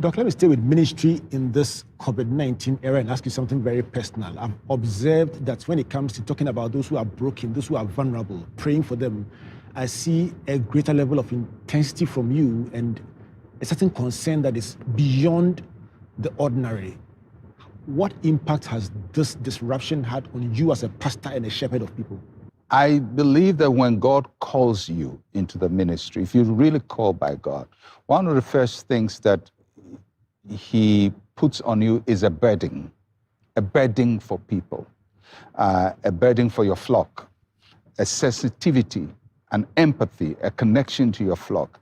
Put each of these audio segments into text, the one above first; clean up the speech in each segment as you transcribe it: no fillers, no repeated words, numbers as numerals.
Doc, let me stay with ministry in this COVID-19 era and ask you something very personal. I've observed that when it comes to talking about those who are broken, those who are vulnerable, praying for them, I see a greater level of intensity from you and a certain concern that is beyond the ordinary. What impact has this disruption had on you as a pastor and a shepherd of people? I believe that when God calls you into the ministry, if you're really called by God, one of the first things that He puts on you is a burden for people, a burden for your flock, a sensitivity, an empathy, a connection to your flock.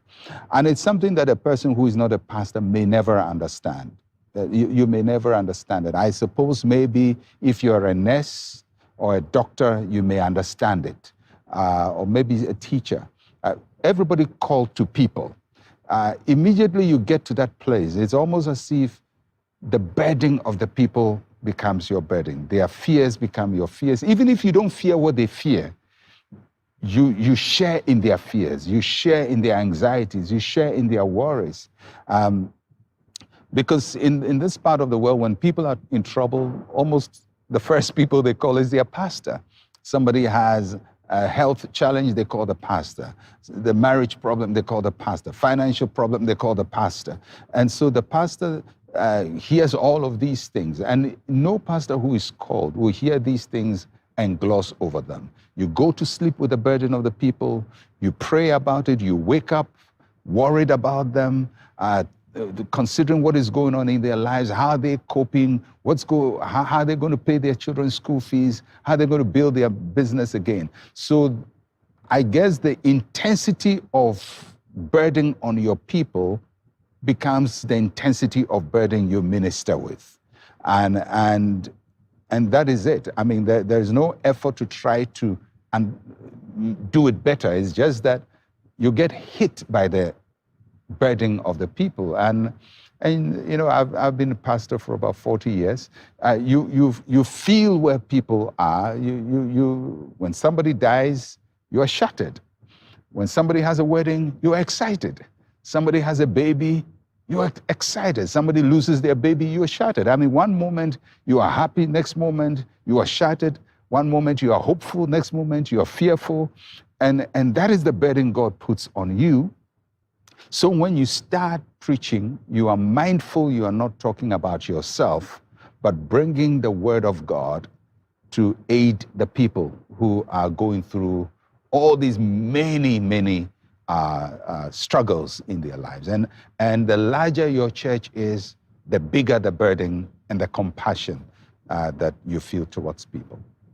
And it's something that a person who is not a pastor may never understand. You may never understand it. I suppose maybe if you're a nurse or a doctor, you may understand it, or maybe a teacher. Everybody called to people. Immediately you get to that place, it's almost as if the burden of the people becomes your burden. Their fears become your fears. Even if you don't fear what they fear, you share in their fears, you share in their anxieties, you share in their worries. Because in this part of the world, when people are in trouble, almost the first people they call is their pastor. Somebody has a health challenge, they call the pastor. The marriage problem, they call the pastor. Financial problem, they call the pastor. And so the pastor hears all of these things. And no pastor who is called will hear these things and gloss over them. You go to sleep with the burden of the people, you pray about it, you wake up worried about them, considering what is going on in their lives, how are they coping, how are they going to pay their children's school fees, how are they going to build their business again. So I guess the intensity of burden on your people becomes the intensity of burden you minister with. And that is it. I mean, there's no effort to try to do it better. It's just that you get hit by the burden of the people. And you know, I've been a pastor for about 40 years. You feel where people are. When somebody dies, you are shattered. When somebody has a wedding, you are excited. Somebody has a baby, you are excited. Somebody loses their baby, you are shattered. I mean, one moment you are happy, next moment you are shattered. One moment you are hopeful, next moment you are fearful. And that is the burden God puts on you. So when you start preaching, you are mindful you are not talking about yourself, but bringing the word of God to aid the people who are going through all these many struggles in their lives. And the larger your church is, the bigger the burden and the compassion that you feel towards people.